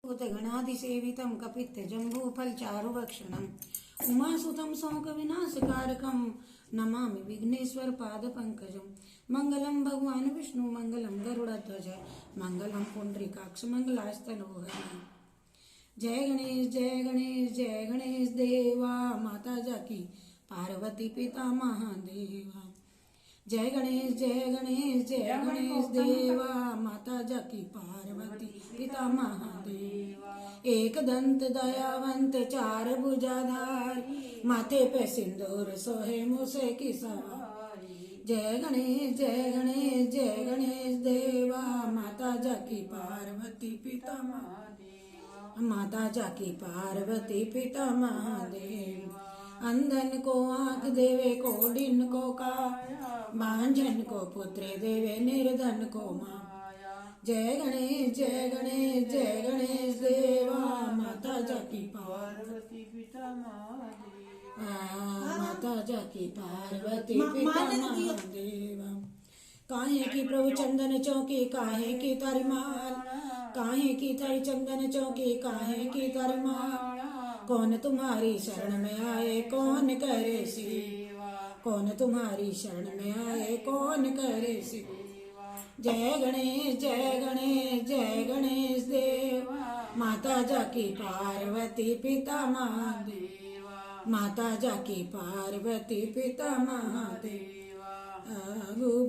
भूतगणाधिसेवितं कपित्थजम्बूफलचारुभक्षणम् उमासुतं शोकविनाशकारकं नमामि विघ्नेश्वरपादपङ्कजं। मङ्गलं भगवान् विष्णु मङ्गलं गरुडध्वज मङ्गलं पुण्डरीकाक्ष मङ्गलास्तनोहरि। जय गणेश जय गणेश जय गणेश देवा माता जाकी पार्वती पिता महादेवा। जय गणेश जय गणेश जय गणेश देवा माता जाकी पार्वती पिता महादेवा। एक दंत दयावंत चार भुजाधार माथे पे सिंदूर सोहे मूसे की सवारी। जय गणेश जय गणेश जय गणेश देवा माता जाकी पार्वती पिता महादेवा। माता जाकी पार्वती पिता महादेव। अंधन को आंख देवे कोडिन को काया बांझन को पुत्र देवे निर्धन को माया। जय गणेश जय गणेश जय गणेश देवा माता जाकी पार्वती पिता महादेव। माता जाकी पार्वती पिता महादेव। काहे की प्रभु चंदन चौकी काहे की तारी माल काहे की तारी चंदन चौकी काहे की तारी माल। कौन तुम्हारी शरण में आए कौन करे सेवा कौन तुम्हारी शरण में आए कौन करे सेवा। जय गणेश जय गणेश जय गणेश देवा माता जाकी पार्वती पिता महादेवा। माता जाकी पार्वती पिता महादेवा।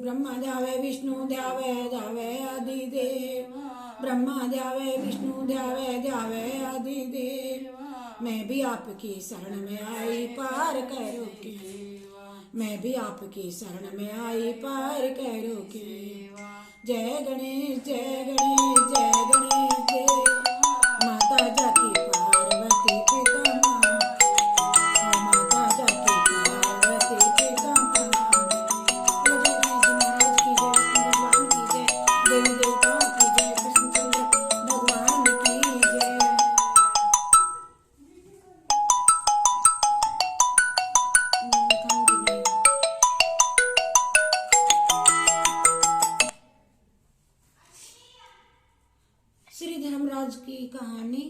ब्रह्मा ध्यावे विष्णु ध्यावे ध्यावे आदिदेव। ब्रह्मा ध्यावे विष्णु ध्यावे ध्यावे आदिदेव। मैं भी आपकी शरण में आई पार करो केवा। मैं भी आपकी शरण में आई पार करो केवा। जय गणेश जय गणेश जय गणेश देवा माता जाकी पार्वती पिता माता जाकी पार्वती पिता महाराज की जय भगवान की जय देवी देवताओं की जय कृष्णचंद्र भगवान की जय। श्री धर्मराज की कहानी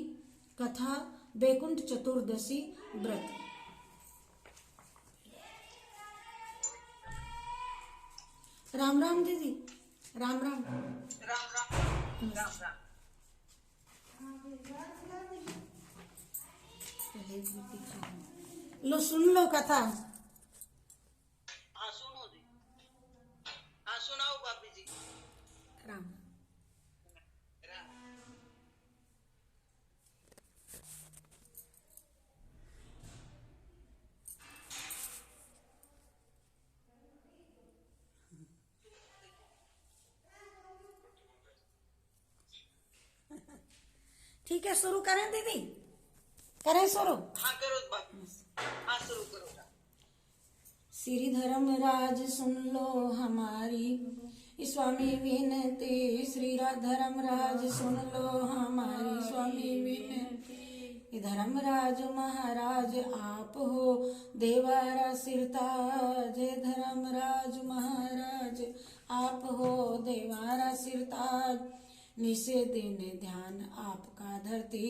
कथा बैकुंठ चतुर्दशी व्रत। राम राम दीदी राम राम राम राम राम राम। लो सुन लो कथा। हाँ सुनो जी। हाँ सुनाओ भाभी जी। राम राम। ठीक है शुरू करें दीदी करें शुरू। हाँ करो भाभी। हाँ शुरू करो। श्री धर्मराज सुन लो हमारी स्वामी विनती। श्री धर्मराज सुन लो हमारी स्वामी विनती। धर्मराज महाराज आप हो देवारा सिरताज। धर्मराज महाराज आप हो देवारा सिरताज। निशे दिन ध्यान आपका धरती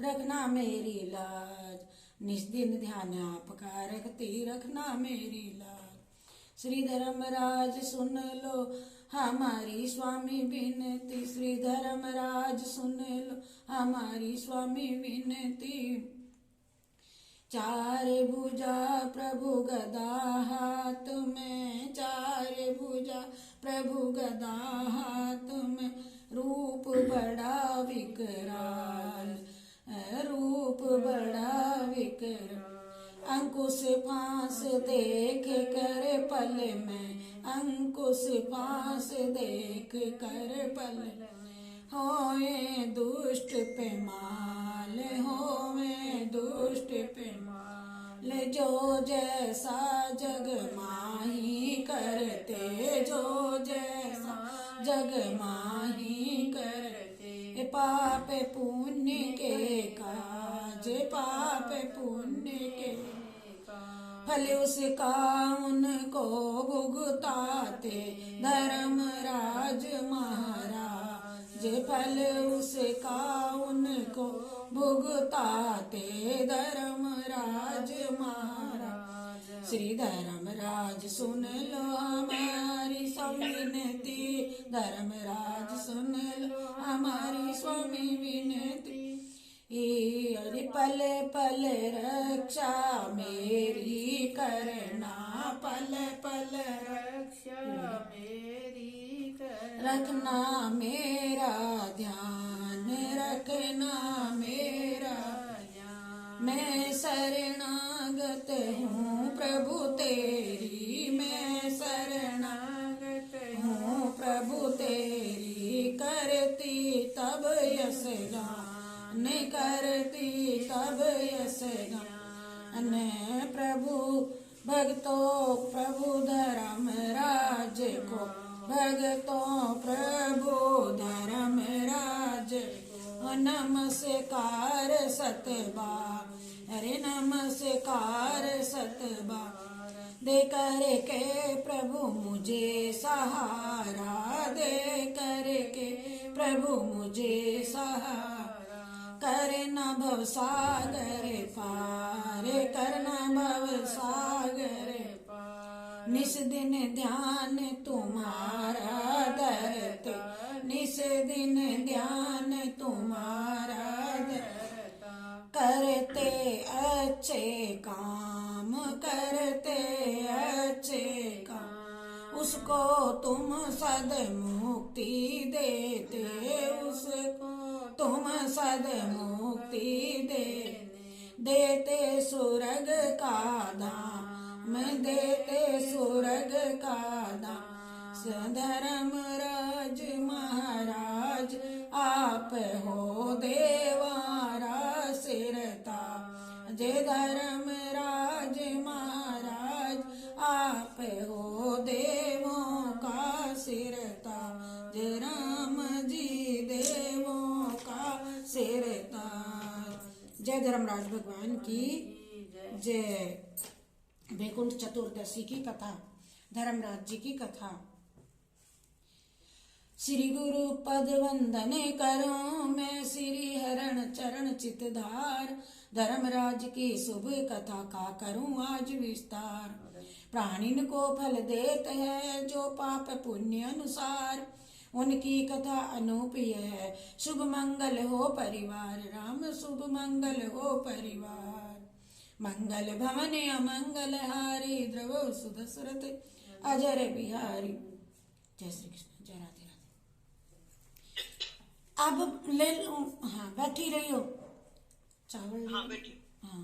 रखना मेरी लाज। निस दिन ध्यान आपका रखती रखना मेरी लाज। श्री धर्मराज सुन लो हमारी स्वामी विनती। श्री धर्मराज सुन लो हमारी स्वामी विनती। चार भुजा प्रभु गदा हाथ में चार भुजा प्रभु गदा हाथ में। रूप बड़ा विकराल रूप बड़ा विकराल। अंकुश फांस देख कर पल में अंकुश फांस देख कर पल में। होए दुष्ट पे माल होए दुष्ट पे माल। जो जैसा जग माही करते जो जैसा जग माही करते। पाप पुण्य के काज पाप पुण्य के फल उसका उनको भुगताते। धर्मराज महाराज जे फल उसका उनको भुगताते धर्मराज महाराज। श्री धर्मराज सुन लो हमारी स्वामी विनती, धर्मराज सुन लो हमारी स्वामी विनती। अरे पल पल रक्षा मेरी करना, पल पल रक्षा मेरी कर रखना मेरा ध्यान, रखना मेरा ज्ञान। मैं शरणागत हूँ प्रभु तेरी, मैं शरणागत हूँ प्रभु तेरी। करती तब यश गान, करती तब यश गान। प्रभु भक्तों प्रभु धर्मराज को, भक्तों प्रभु धर्मराज को नमस्कार सतबार, अरे नमस्कार सतबार। दे करके प्रभु मुझे सहारा, दे करके प्रभु मुझे सहारा। करना भव सागर पार, करना भव सागर पार। निस दिन ध्यान तुम्हारा धरते, निस दिन ध्यान तुम्हारा धरता। करते अच्छे काम, करते अच्छे काम, उसको तुम सद मुक्ति देते, उसको तुम सद मुक्ति देते सुरग का धाम, देते सुरग का धाम। धर्मराज महाराज आप हो देवारा सिरता, जय धर्मराज महाराज आप हो देवों का सिरता। जय राम जी देवों का सिरता। जय धर्मराज भगवान की जय। वैकुंठ चतुर्दशी की कथा, धर्मराज जी की कथा। श्री गुरु पद वंदन करो मैं, श्री हरण चरण चितधार। धर्मराज की शुभ कथा का करूं आज विस्तार। प्राणिन को फल देते हैं जो पाप पुण्य अनुसार, उनकी कथा अनूपीय है। शुभ मंगल हो परिवार, राम शुभ मंगल हो परिवार। मंगल भवन अमंगल हारी, द्रव सुदशरथ अजर बिहारी। जय श्री कृष्ण, जय राधे राधे। अब ले लो, हाँ बैठी रही हो, चावल हाँ बेटी। हाँ।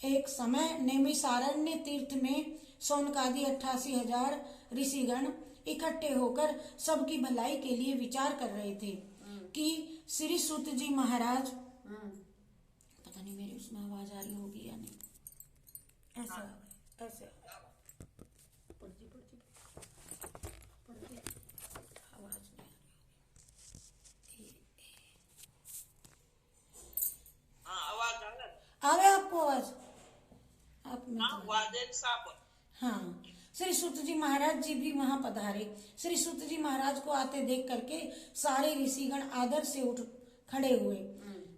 एक समय नैमिषारण्य तीर्थ में शौनकादि 88,000 ऋषिगण इकट्ठे होकर सबकी भलाई के लिए विचार कर रहे थे कि श्री सूत जी महाराज, पता नहीं मेरी उसमें आवाज आ रही होगी या नहीं। ऐसा ऐसे आवाज नहीं हाँ आवाज आ रहा है। आ रहा है आपको आवाज? आप में हाँ तो वादन साहब। हाँ। श्री सूत जी महाराज जी भी वहां पधारे। श्री सूत जी महाराज को आते देख करके सारे ऋषिगण आदर से उठ खड़े हुए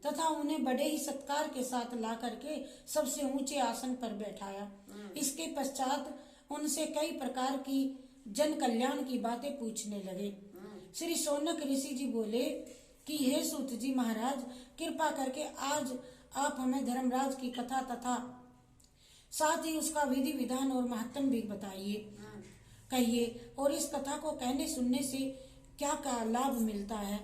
तथा उन्हें बड़े ही सत्कार के साथ ला करके सबसे ऊंचे आसन पर बैठाया। इसके पश्चात उनसे कई प्रकार की जन कल्याण की बातें पूछने लगे। श्री शौनक ऋषि जी बोले कि हे सूत जी महाराज, कृपा करके आज आप हमें धर्मराज की कथा तथा साथ ही उसका विधि विधान और महत्व भी बताइए, कहिए, और इस कथा को कहने सुनने से क्या क्या लाभ मिलता है।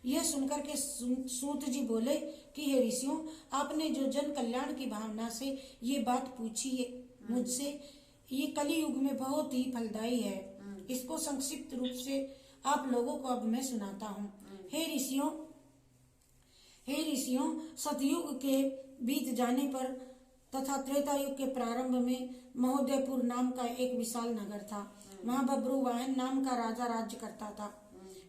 यह सुनकर के सूत जी बोले कि हे ऋषियों, आपने जो जन कल्याण की भावना से ये बात पूछी है मुझसे, ये कली युग में बहुत ही फलदायी है। इसको संक्षिप्त रूप से आप लोगों को अब मैं सुनाता हूँ। हे ऋषियों, सतयुग के बीत जाने पर तथा त्रेता युग के प्रारंभ में महोदयपुर नाम का एक विशाल नगर था। वहाँ बब्रुवाहन नाम का राजा राज्य करता था।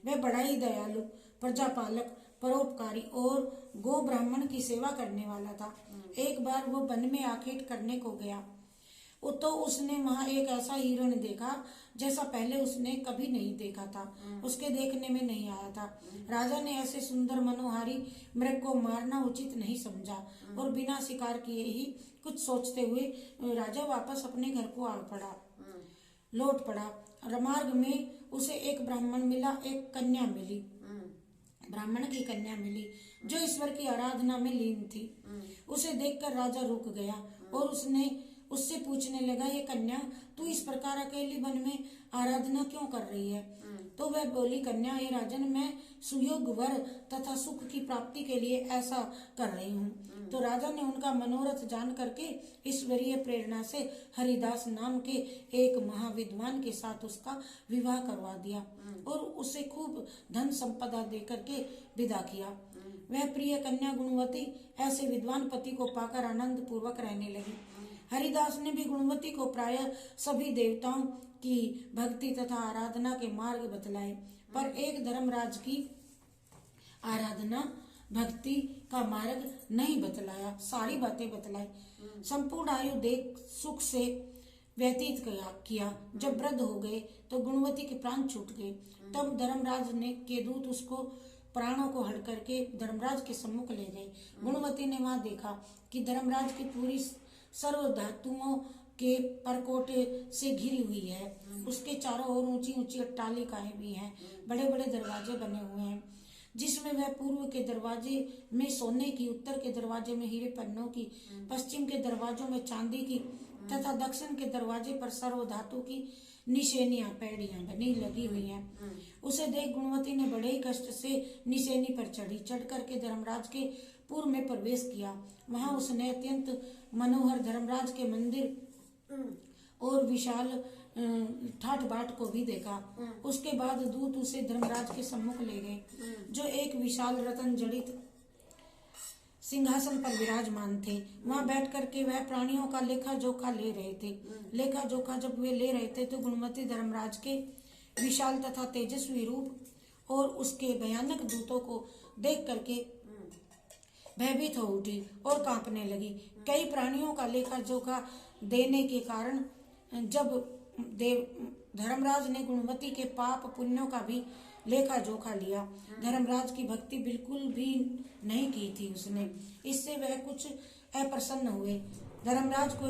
वह बड़ा ही दयालु, प्रजापालक, परोपकारी और गो ब्राह्मण की सेवा करने वाला था। एक बार वो वन में आखेट करने को गया। तो उसने वहां एक ऐसा हिरण देखा जैसा पहले उसने कभी नहीं देखा था, उसके देखने में नहीं आया था। राजा ने ऐसे सुंदर मनोहारी मृग को मारना उचित नहीं समझा और बिना शिकार किए ही कुछ सोचते हुए राजा वापस अपने घर को लौट पड़ा। मार्ग में उसे एक ब्राह्मण मिला, एक कन्या मिली, ब्राह्मण की कन्या मिली जो ईश्वर की आराधना में लीन थी। उसे देखकर राजा रुक गया और उससे पूछने लगा, ये कन्या, तू इस प्रकार अकेली वन में आराधना क्यों कर रही है? तो वह बोली, कन्या, हे राजन, मैं सुयोग वर तथा सुख की प्राप्ति के लिए ऐसा कर रही हूँ। तो राजा ने उनका मनोरथ जान करके ईश्वरीय प्रेरणा से हरिदास नाम के एक महाविद्वान के साथ उसका विवाह करवा दिया और उसे खूब धन संपदा दे करके विदा किया। वह प्रिय कन्या गुणवती ऐसे विद्वान पति को पाकर आनंद पूर्वक रहने लगी। हरिदास ने भी गुणवती को प्रायः सभी देवताओं की भक्ति तथा आराधना के मार्ग बतलाए, पर एक धर्मराज की आराधना भक्ति का मार्ग नहीं बतलाया, सारी बातें बतलाई। संपूर्ण आयु देख सुख से व्यतीत किया। जब वृद्ध हो गए तो गुणवती के प्राण छूट गए। तब धर्मराज के दूत उसको प्राणों को हड़ करके धर्मराज के सम्मुख ले गए। गुणवती ने वहां देखा कि धर्मराज की पूरी सर्व धातुओं के परकोटे से घिरी हुई है। उसके चारों ओर ऊंची ऊंची अट्टालिकाएं भी हैं, बड़े बड़े दरवाजे बने हुए हैं, जिसमें वह पूर्व के दरवाजे में सोने की, उत्तर के दरवाजे में हीरे पन्नों की, पश्चिम के दरवाजों में चांदी की तथा दक्षिण के दरवाजे पर सर्व धातु की निशेनियां, पैड़ियां बनी लगी हुई हैं। उसे देख गुणवती ने बड़े ही कष्ट से निशेनी पर चढ़ करके धर्मराज के पूर्व में प्रवेश किया। वहां उसने अत्यंत मनोहर धर्मराज के मंदिर और विशाल ठाट बाट को भी देखा। उसके बाद दूत उसे धर्मराज के सम्मुख ले गए, जो एक विशाल रतन जड़ित सिंहासन पर विराजमान थे। वहां बैठ करके वह प्राणियों का लेखा जोखा ले रहे थे। लेखा जोखा जब वे ले रहे थे तो गुणवती धर्मराज के विशाल तथा तेजस्वी रूप और उसके भयानक दूतों को देख करके भयभीत हो उठी और कांपने लगी। कई प्राणियों का लेखा जोखा देने के कारण जब धर्मराज ने गुणवती के पाप पुण्यों का भी लेखा जोखा लिया। धर्मराज की भक्ति बिल्कुल भी नहीं की थी उसने, इससे वह कुछ अप्रसन्न हुए। धर्मराज को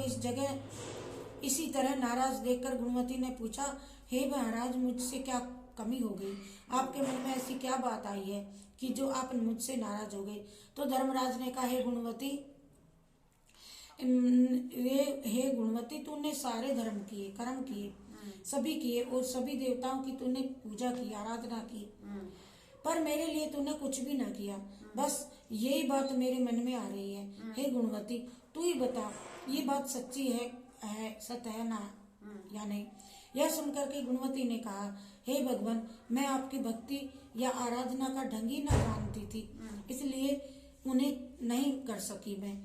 इसी तरह नाराज देखकर गुणवती ने पूछा, हे महाराज, मुझसे क्या कमी हो गई? आपके मन में ऐसी क्या बात आई है कि जो आप मुझसे नाराज हो गए? तो धर्मराज ने कहा, हे गुणवती, तूने सारे धर्म किए, कर्म किए, सभी किए और सभी देवताओं की तूने पूजा की, आराधना की, पर मेरे लिए तूने कुछ भी ना किया। बस यही बात मेरे मन में आ रही है। हे गुणवती, तू ही बता, ये बात सच्ची है सत्य है ना या नहीं? यह सुनकर के गुणवती ने कहा, हे भगवान, मैं आपकी भक्ति या आराधना का ढंग ही न जानती थी, इसलिए उन्हें नहीं कर सकी मैं।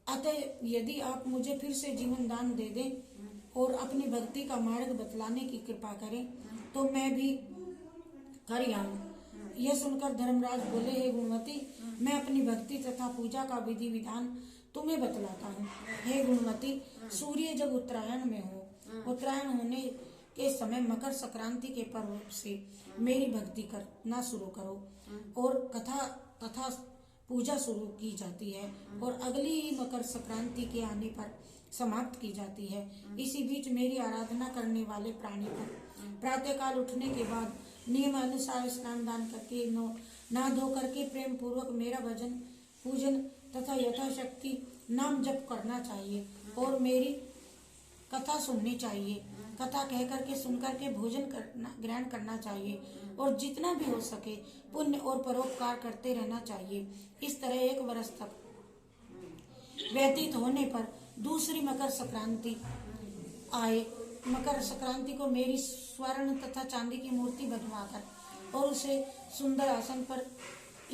अतः यदि आप मुझे फिर से जीवन दान दे दें और अपनी भक्ति का मार्ग बतलाने की कृपा करें तो मैं भी कर आऊं। यह सुनकर धर्मराज बोले, हे गुणवती, मैं अपनी भक्ति तथा पूजा का विधि विधान तुम्हें बतलाता हूँ। हे गुणवती, सूर्य जब उत्तरायण में हो, उत्तरायण होने के समय मकर संक्रांति के पर्व से मेरी भक्ति करना शुरू करो और कथा तथा पूजा शुरू की जाती है और अगली ही मकर संक्रांति के आने पर समाप्त की जाती है। इसी बीच मेरी आराधना करने वाले प्राणी पर प्रातःकाल उठने के बाद नियमानुसार स्नान दान करके नहा धो करके प्रेम पूर्वक मेरा भजन पूजन तथा यथाशक्ति नाम जप करना चाहिए और मेरी कथा सुननी चाहिए। कथा कह करके सुन करके भोजन ग्रहण करना चाहिए और जितना भी हो सके पुण्य और परोपकार करते रहना चाहिए। इस तरह 1 वर्ष तक व्यतीत होने पर दूसरी मकर संक्रांति आए। मकर संक्रांति को मेरी स्वर्ण तथा चांदी की मूर्ति बनवाकर और उसे सुंदर आसन पर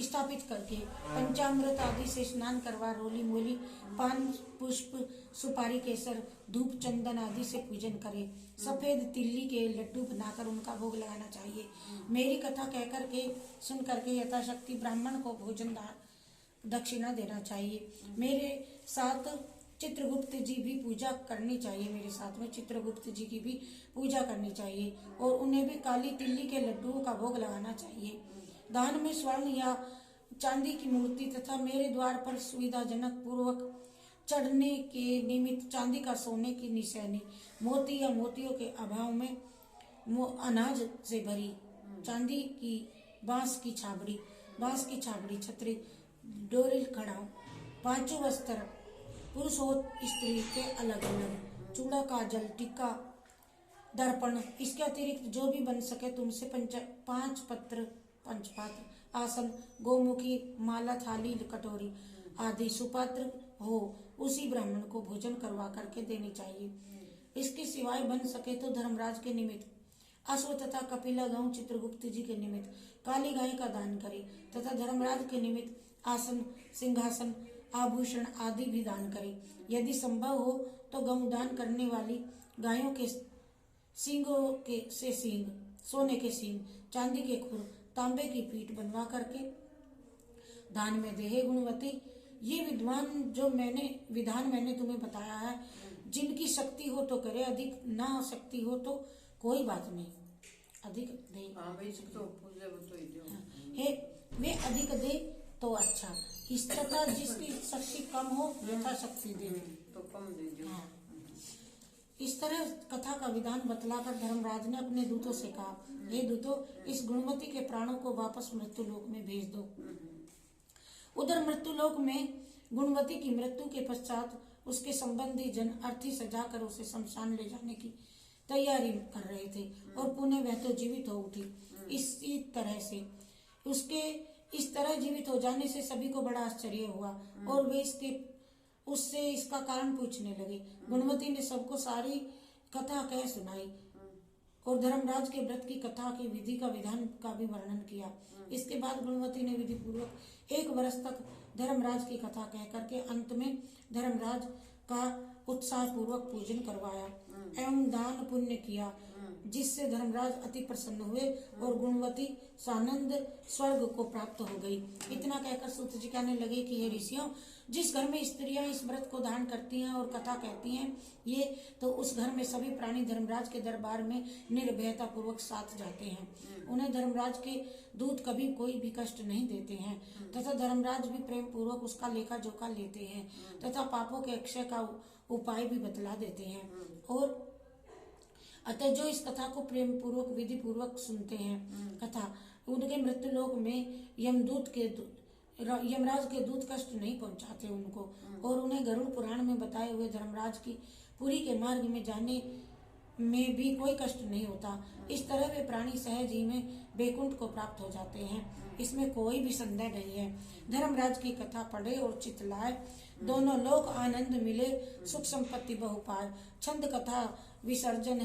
स्थापित करके पंचामृत आदि से स्नान करवा रोली मोली पान पुष्प सुपारी केसर धूप चंदन आदि से पूजन करे। सफेद तिल्ली के लड्डू बनाकर उनका भोग लगाना चाहिए। मेरी कथा कह करके सुन करके यथाशक्ति ब्राह्मण को भोजन दक्षिणा देना चाहिए। मेरे साथ चित्रगुप्त जी भी पूजा करनी चाहिए, मेरे साथ में चित्रगुप्त जी की भी पूजा करनी चाहिए और उन्हें भी काली तिल्ली के लड्डुओं का भोग लगाना चाहिए। दान में स्वर्ण या चांदी की मूर्ति तथा मेरे द्वार पर सुविधाजनक पूर्वक चढ़ने के निमित्त चांदी का सोने की निशानी, मोती या मोतियों के अभाव में अनाज से भरी चांदी की बांस की छाबड़ी, छतरी, डोरी खड़ाऊ, पांचों वस्त्र पुरुष हो स्त्री के अलग अलग, चूड़ा, काजल, टीका, दर्पण, इसके अतिरिक्त जो भी बन सके तुमसे पंचपात्र, आसन, गोमुखी, माला, थाली, कटोरी आदि सुपात्र हो उसी ब्राह्मण को भोजन करवा करके देनी चाहिए। इसके सिवाय बन सके तो धर्मराज के निमित्त अश्व तथा कपिला गौ, चित्रगुप्त जी के निमित्त काली गाय का दान करे तथा धर्मराज के निमित्त आसन, सिंहासन, आभूषण आदि भी दान करे। यदि संभव हो तो गौदान करने वाली गायों के सींगों के से सींग, सोने के सींग, चांदी के खुर, तांबे की पीठ बनवा करके दान में दे। हे गुणवती, ये विधान मैंने तुम्हें बताया है। जिनकी शक्ति हो तो करे, अधिक ना शक्ति हो तो कोई बात नहीं, अधिक दे। हे वे अधिक दे तो अच्छा, इस तथा जिसकी शक्ति कम हो यथा शक्ति दे तो कम दे दो। हाँ। इस तरह कथा का विधान बतलाकर धर्मराज ने अपने दूतों से कहा, हे दूतों, इस गुणवती के प्राणों को वापस मृत्युलोक में भेज दो। उधर मृत्युलोक में गुणवती की मृत्यु के पश्चात उसके संबंधी जन अर्थी सजाकर उसे शमशान ले जाने की तैयारी कर रहे थे और पुनः वह तो जीवित हो उठी। इसी तरह से उसके इस तरह जीवित हो जाने से सभी को बड़ा आश्चर्य हुआ और वे उससे इसका कारण पूछने लगे। गुणवती ने सबको सारी कथा कह सुनाई और धर्मराज के व्रत की कथा की विधि का विधान का भी वर्णन किया। इसके बाद गुणवती ने विधि पूर्वक 1 वर्ष तक धर्मराज की कथा कह करके अंत में धर्मराज का उत्साह पूर्वक पूजन करवाया एवं दान पुण्य किया, जिससे धर्मराज अति प्रसन्न हुए और गुणवती सानंद स्वर्ग को प्राप्त हो गई। इतना कहकर सूत जी कहने लगे कि हे ऋषियों, जिस घर में स्त्रियां इस व्रत को धारण करती हैं और कथा कहती हैं ये, तो उस घर में सभी प्राणी धर्मराज के दरबार में निर्भयता पूर्वक साथ जाते हैं। उन्हें धर्मराज के दूत कभी कोई भी कष्ट नहीं देते हैं तथा धर्मराज भी प्रेम पूर्वक उसका लेखा जोखा लेते हैं तथा पापों के अक्षय का उपाय भी बतला देते हैं। और अतः जो इस कथा को प्रेम पूर्वक विधि पूर्वक सुनते हैं कथा, उनके मृत्यु लोक में यमराज के दूत कष्ट नहीं पहुंचाते उनको और उन्हें गरुड़ पुराण में बताए हुए धर्मराज की पुरी के मार्ग में जाने में भी कोई कष्ट नहीं होता। इस तरह वे प्राणी सहज ही में बैकुंठ को प्राप्त हो जाते हैं, इसमें कोई भी संदेह नहीं है। धर्मराज की कथा पढ़े और चितलाए, दोनों लोक आनंद मिले, सुख संपत्ति बहुपार। छंद कथा विसर्जन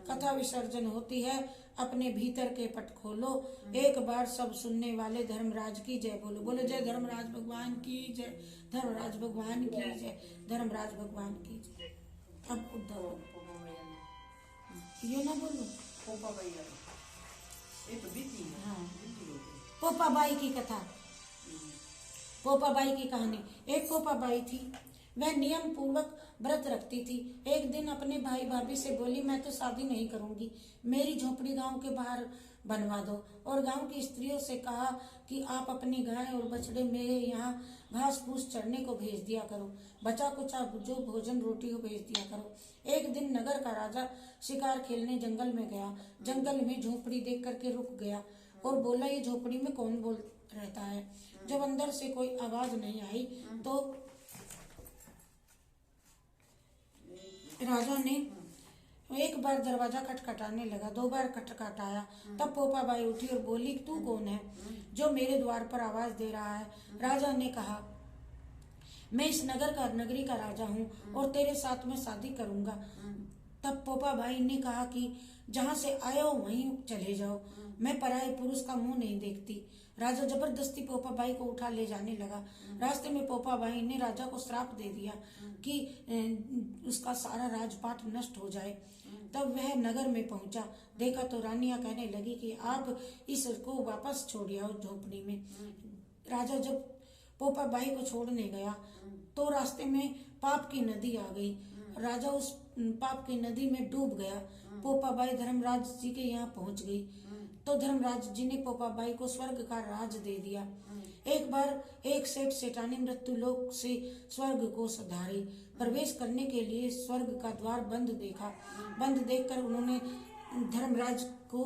कथा विसर्जन होती है। अपने भीतर के पट खोलो, एक बार सब सुनने वाले धर्मराज की जय बोलो। बोलो जय धर्मराज भगवान की जय, धर्मराज भगवान की जय, धर्मराज भगवान की जय। अब उद्धव ये ना बोलो, हाँ। पोपाबाई की कथा, पोपाबाई की कहानी। एक पोपाबाई थी, वह नियम पूर्वक व्रत रखती थी। एक दिन अपने भाई भाभी से बोली, मैं तो शादी नहीं करूंगी, मेरी झोपड़ी गांव के बाहर बनवा दो। और गांव की स्त्रियों से कहा कि आप अपनी गाय और बछड़े मेरे यहाँ घास फूस चढ़ने को भेज दिया करो, बचा कुचा जो भोजन रोटी हो भेज दिया करो। एक दिन नगर का राजा शिकार खेलने जंगल में गया। जंगल में झोपड़ी देख करके रुक गया और बोला, ये झोपड़ी में कौन बोल रहता है। जब अंदर से कोई आवाज नहीं आई तो राजा ने एक बार दरवाजा खटखटाने लगा, 2 बार खटखटाया। तब पोपाबाई उठी और बोली, तू कौन है जो मेरे द्वार पर आवाज दे रहा है। राजा ने कहा, मैं इस नगरी का राजा हूँ और तेरे साथ में शादी करूंगा। तब पोपाबाई ने कहा कि जहाँ से आए हो वहीं चले जाओ, मैं पराये पुरुष का मुंह नहीं देखती। राजा जबरदस्ती पोपाबाई को उठा ले जाने लगा। रास्ते में पोपाबाई ने राजा को श्राप दे दिया कि उसका सारा राजपाट नष्ट हो जाए। तब वह नगर में पहुंचा, देखा तो रानियां कहने लगी कि आप इसको वापस छोड़ आओ झोपड़ी में। राजा जब पोपा बाई को छोड़ने गया तो रास्ते में पाप की नदी आ गई। राजा उस पाप की नदी में डूब गया। पोपा बाई धर्मराज जी के यहाँ पहुंच गई तो धर्मराज जी ने पोपा बाई को स्वर्ग का राज दे दिया। एक बार एक सेठ सेठानी मृत्यु लोक से स्वर्ग को सधारी प्रवेश करने के लिए स्वर्ग का द्वार बंद देखा। बंद देखकर उन्होंने धर्मराज को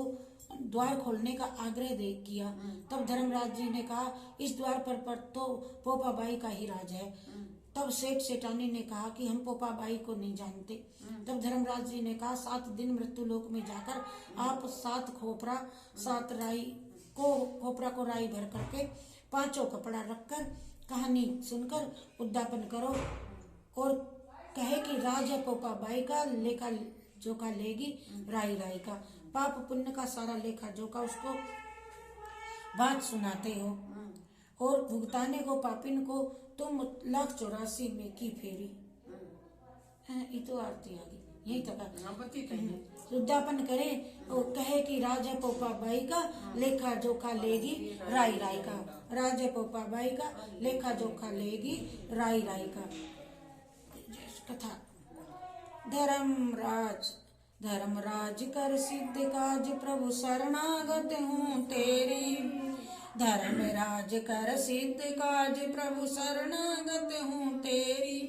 द्वार खोलने का आग्रह किया। तब धर्मराज जी ने कहा इस द्वार पर तो पोपा बाई का ही राज है। तब सेठ सेठानी ने कहा कि हम पोपा बाई को नहीं जानते। तब धर्मराज जी ने कहा 7 दिन मृत्यु लोक में जाकर आप 7 खोपरा 7 राई खोपरा को राई भर करके 5 कपड़ा रखकर कहानी सुनकर उद्यापन करो और कहे कि राज है पोपा बाई का, लेखा जोखा लेगी राई राई का। पाप पुण्य का सारा लेखा जोखा उसको बात सुनाते हो और भुगताने को पापिन को तुम 1,84,000 में की फेरी। ये तो आरती आ गई यही तक उद्यापन करें और कहे कि राज है पोपा बाई का, लेखा जोखा लेगी राई राई का। राज है पोपा बाई का, लेखा जोखा लेगी राई राई का। कथा। धर्मराज कर सिद्ध काज प्रभु शरणागत हूँ तेरी। धर्मराज कर सिद्ध काज प्रभु शरणागत हूँ तेरी।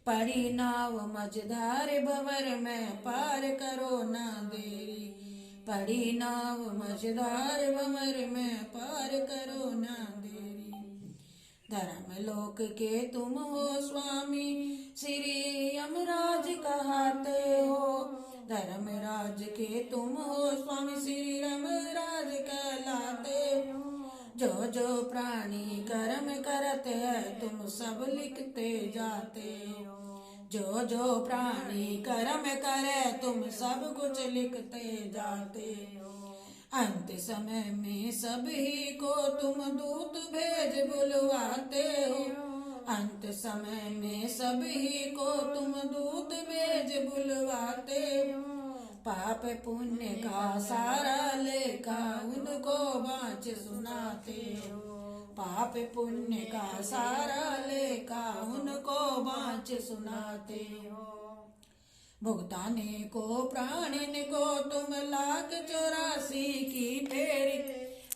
पड़ी नाव मझधार भंवर में पार करो ना देरी। पड़ी नाव मझधार भंवर में पार करो ना देरी। धर्मलोक के तुम हो स्वामी श्री यमराज कहते हो। धर्मराज के तुम हो स्वामी श्री यमराज कहलाते हो। जो जो प्राणी कर्म करते हैं तुम सब लिखते जाते हो। जो जो प्राणी कर्म करे तुम सब कुछ लिखते जाते हो। अंत समय में सभी को तुम दूत भेज बुलवाते हो। अंत समय में सभी को तुम दूत भेज बुलवाते हो। पाप पुण्य का सारा लेखा उनको बाँच सुनाते हो। पाप पुण्य का सारा लेखा उनको बाँच सुनाते हो। भुगताने को प्राणिन को तुम 1,84,000 की फेरी।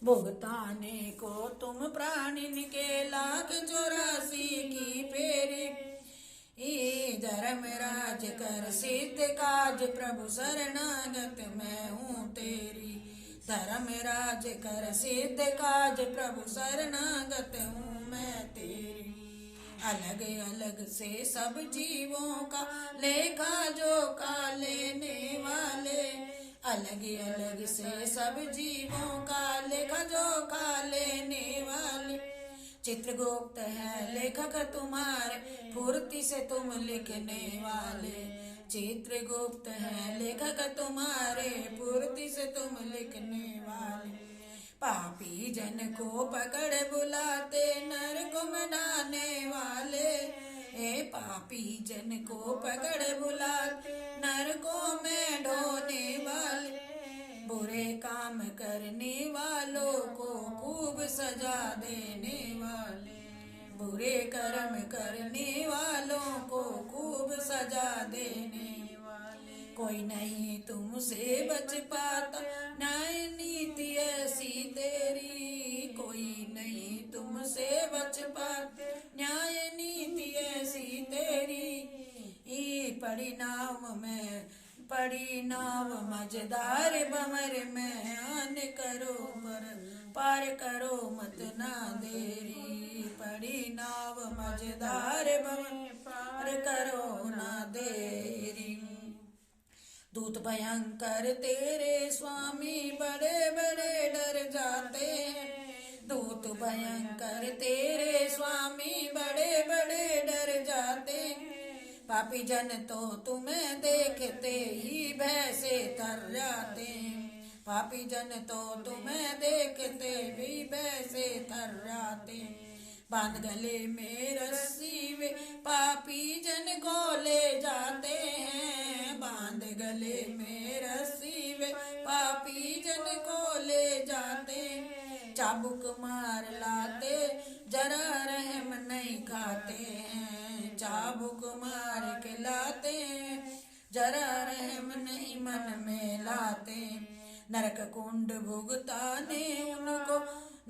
भुगताने को तुम प्राणिन के 1,84,000 की फेरी। धर्मराज कर सिद्ध काज प्रभु शरणागत मैं हूँ तेरी। धर्मराज कर सिद्ध काज प्रभु शरणागत हूँ मैं तेरी। अलग अलग से सब जीवों का लेखा जोखा लेने वाले। अलग अलग से सब जीवों का लेखा जोखा लेने वाले। चित्रगुप्त है लेखक तुम्हारे फुर्ती से तुम लिखने वाले। चित्रगुप्त है लेखक तुम्हारे फुर्ती से तुम लिखने वाले। पापी जन को पकड़ बुलाते नरक में डालने वाले। ए पापी जन को पकड़ बुलाते नरकों में ढोने वाले। बुरे काम करने वालों को खूब सजा देने वाले। बुरे कर्म करने वालों को खूब सजा देने वाले। कोई नहीं तुमसे बच पाता न्याय नीति ऐसी तेरी। कोई नहीं तुमसे बच पाता न्याय नीति ऐसी तेरी। पड़ी नाव मझधार भंवर में आन करो पार करो मत ना देरी। पड़ी नाव मझधार भंवर पार करो ना देरी। दूत भयंकर तेरे स्वामी बड़े बड़े डर जाते हैं। दूत भयंकर तेरे स्वामी बड़े बड़े डर जाते हैं। पापी जन तो तुम्हें देखते ही भय से थर जाते हैं। पापी जन तो तुम्हें देखते भी भय से थर जाते हैं। बांध गले में रस्सी वे पापी जन को ले जाते हैं। बांध गले में रस्सी वे पापी जन को ले जाते हैं। चाबुक मार लाते, जरा रहम नहीं खाते हैं। चाबुक मार के लाते, जरा रहम नहीं मन में लाते। नरक कुंड भुगताने उनको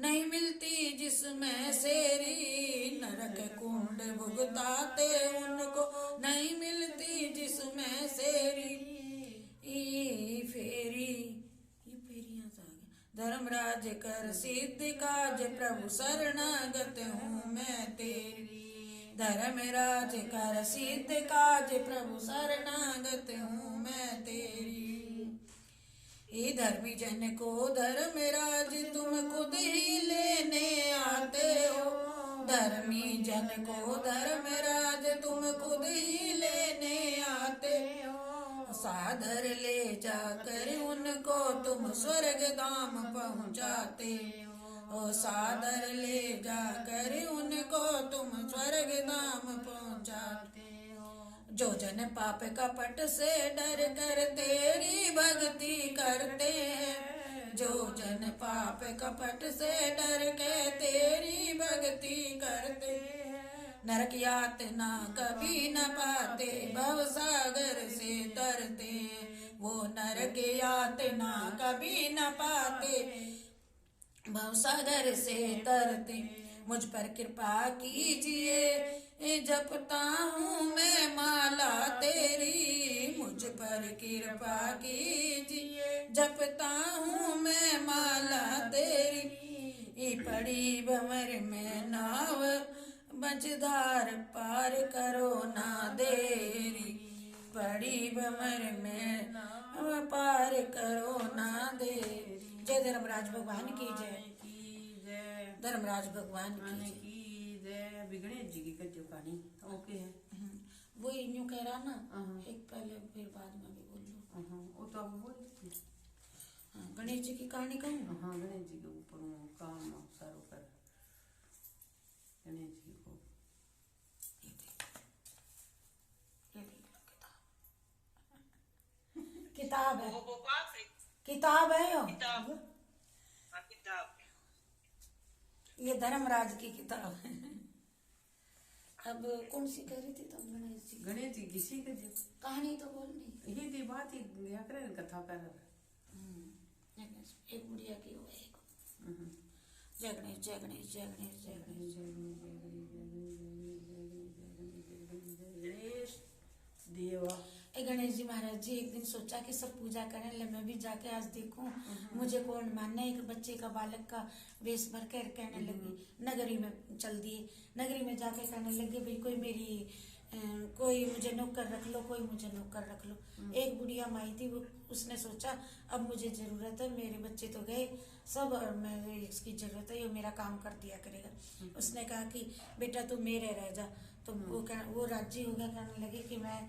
नहीं मिलती जिसमें सेरी। नरक कुंड भुगताते उनको नहीं मिलती जिसमें सेरी। ई फेरी, ये फेरी यहाँ से आ गया। धर्मराज कर सिद्ध काज प्रभु शरणागत हूँ मैं तेरी। धर्मराज कर सिद्ध काज प्रभु शरणागत हूँ मैं तेरी। ये धर्मी जन को धर्मराज तुम खुद ही लेने आते हो। धर्मी जन को धर्मराज तुम खुद ही लेने आते हो। सादर ले जाकर उनको तुम स्वर्ग धाम पहुँचाते हो। सादर ले जाकर उनको तुम स्वर्ग धाम पहुँचाते हो। जो जन पाप कपट से डर कर तेरी भक्ति करते हैं। जो जन पाप कपट से डर के तेरी भक्ति करते हैं। नरक यातना कभी न पाते, भव सागर से तरते। वो नरक यातना कभी न पाते, भव सागर से तरते। मुझ पर कृपा कीजिए, जपता हूँ मैं माला तेरी। मुझ पर कृपा कीजिए, जपता हूँ मैं माला तेरी। पड़ी भंवर में नाव, मझधार पार करो ना देरी। पड़ी भंवर में नाव पार करो ना देरी। जय धर्मराज भगवान की जय। धर्मराज भगवान की जय। गणेश जी की कच्ची कहानी ओके है। वो यूं कह रहा ना, एक पहले फिर बाद में भी बोल लो। वो तो अब बोल देती। गणेश जी की कहानी कहूँ? हाँ, गणेश जी के ऊपर काम सारो कर गणेश जी को। ये देख लो किताब है। वो पास है किताब है यो। किताब। हाँ, किताब। ये धर्मराज की किताब है। अब कौन सी कह रही थी तुम? गणेश जी किसी के कहानी तो बोलनी। ये दी बात ही कथा कर। एक बुढ़िया की हो, एक जय गणेश जय गणेश जय गणेश जय गणेश गणेश देवा। गणेश जी महाराज जी एक दिन सोचा कि सब पूजा करें, ले मैं भी जाके आज देखूं मुझे कौन मानना। एक बच्चे का बालक का वेश भर कर कहने लगी, नगरी में चल दिए। नगरी में जाके कहने लगे भाई कोई मेरी कोई मुझे नौकर रख लो, कोई मुझे नौकर रख लो। एक बुढ़िया माई थी, वो उसने सोचा अब मुझे जरूरत है, मेरे बच्चे तो गए सब और मैं इसकी जरूरत है, ये मेरा काम कर दिया करेगा। उसने कहा कि बेटा तू मेरे रह जा। तो वो राजी हो गया, कहने लगे कि मैं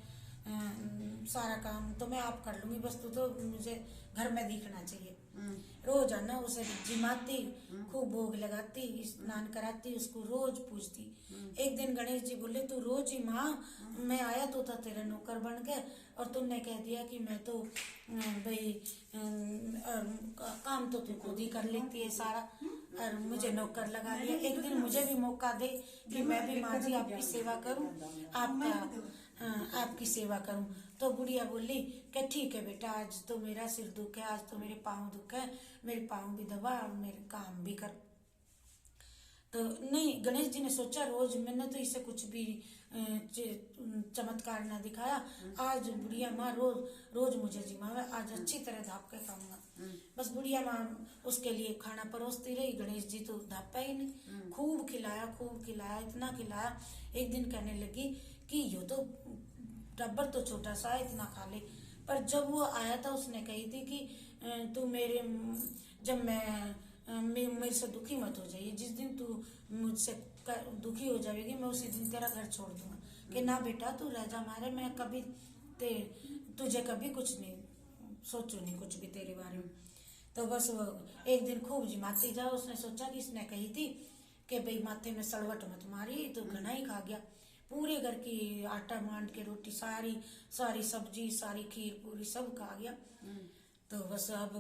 सारा काम तो मैं आप कर लूंगी, बस तू तो मुझे घर में दिखना चाहिए। रोज आना उसे जिमाती, खूब भोग लगाती, स्नान कराती, उसको रोज पूछती। एक दिन गणेश जी बोले तू रोज ही माँ, मैं आया तो था तेरा नौकर बन के और तुमने कह दिया कि मैं तो भाई काम तो तू खुद ही कर लेती है सारा और मुझे नौकर लगा लिया। एक दिन मुझे भी मौका दे कि मैं भी माँ जी आपकी सेवा करूं, आपकी सेवा करूं। तो बुढ़िया बोली कि ठीक है बेटा, आज तो मेरा सिर दुख है, आज तो मेरे पाँव दुख है, मेरे पाँव भी दबा और मेरे काम भी कर। तो नहीं, गणेश जी ने सोचा रोज मैंने तो इसे कुछ भी चमत्कार ना दिखाया, आज बुढ़िया माँ रोज मुझे जिम्मावे, आज अच्छी तरह धाप के खाऊंगा। बस बुढ़िया माँ उसके लिए खाना परोसती रही, गणेश जी तो धापा ही नहीं। खूब खिलाया, इतना खिलाया। एक दिन कहने लगी कि यो तो टब्बर तो छोटा सा है, इतना खा ले। पर जब वो आया था उसने कही थी कि तू जब मैं मेरे से दुखी मत हो जाइए, जिस दिन तू मुझसे दुखी हो जाएगी मैं उसी दिन तेरा घर छोड़ दूंगा। कि ना बेटा तू रह जा मारे, मैं कभी तुझे कभी कुछ नहीं सोचू नहीं कुछ भी तेरे बारे में। तो बस वो एक दिन खूब जिमाती जाओ, उसने सोचा कि इसने कही थी कि भाई माथे में सड़वट मत मारी, तो घना ही खा गया। पूरे घर की आटा मांड के रोटी, सारी सब्जी, सारी खीर पूरी सब खा गया। तो बस अब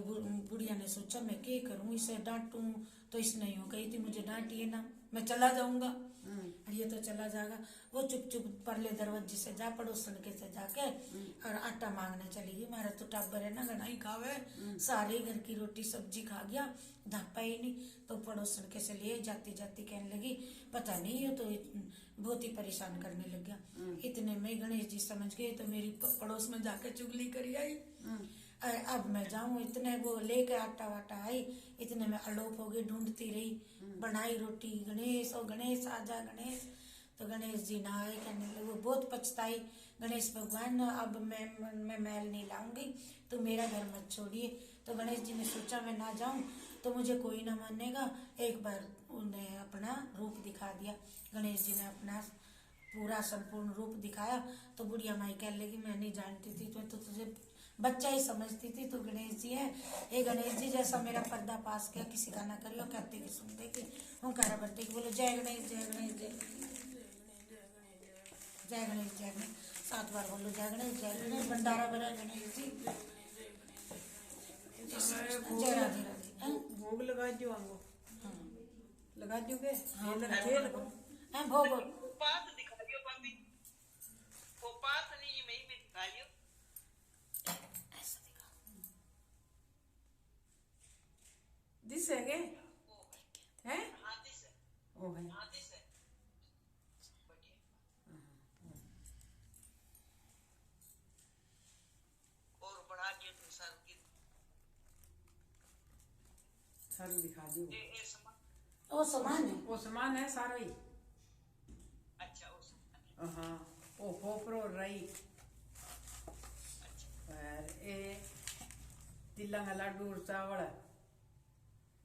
बुढ़िया ने सोचा मैं क्या करूं, इसे डांटूं तो इसने यूं कही थी मुझे डांटिए ना, मैं चला जाऊंगा। और ये तो चला जाएगा। वो चुप चुप परले दरवाजे से जा पड़ोसन के से जाके और आटा मांगने चली गई। मारा तो टाबर है ना, घना ही खावे, सारे घर की रोटी सब्जी खा गया, धापा ही नहीं। तो पड़ोसन के से लिए जाती जाती कहने लगी पता नहीं ये तो बहुत ही परेशान करने लग गया। इतने में गणेश जी समझ गए तो मेरी पड़ोस में जाके चुगली करी आई। अब मैं जाऊं, इतने वो लेके आटा वाटा आई, इतने में अलोप हो गई, ढूंढती रही, बनाई रोटी, गणेश ओ गणेश आजा गणेश। तो गणेश जी ना आए, कहने लगे, वो बहुत पछताई, गणेश भगवान अब मैं मैल नहीं लाऊंगी, तो मेरा घर मत छोड़िए। तो गणेश जी ने सोचा मैं ना जाऊं तो मुझे कोई ना मानेगा। एक बार उन्हें अपना रूप दिखा दिया। गणेश जी ने अपना पूरा संपूर्ण रूप दिखाया। तो बुढ़िया माई कह लगी मैं नहीं जानती थी, तो तुझे बच्चा ही समझती थी, तो गणेश जी है। ये गणेश जी जैसा मेरा पर्दा पास किया, किसी का ना करियो, कहते कि सुनते कि हूँ कारा बरते कि बोलो जय गणेश जय गणेश जय जय गणेश जय गणेश 7 बार बोलो जय गणेश जय गणेश। भंडारा बना गणेश जी, जय राधे राधे। भोग लगा दियो हमको, लगा दियो के हाँ लगा भोग उपास दिखा दियो भाभी, उपास नहीं ये मैं ही दिखा लियो। ऐसा दिखा। दिस है के हैं हाथी से, ओ है हाथी से बढ़िया। और बढ़ा दियो तुम सर की सारू दिखा दियो। ये समान, वो समान है। वो सामान है सारा ही। अच्छा वो समान, हाँ ओ खोपरो रही अच्छा और ए तिलंग लाडू और चावल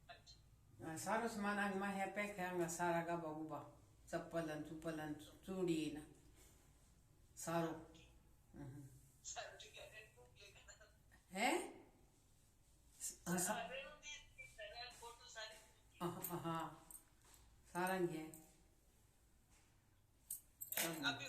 अच्छा सारो सामान आंग में है पैक है आंग सारा का बगुबा चप्पलन चूड़ी ना सारो सर ठीक है है सारे उनकी फोटो सारी हाँ सारंग है अभी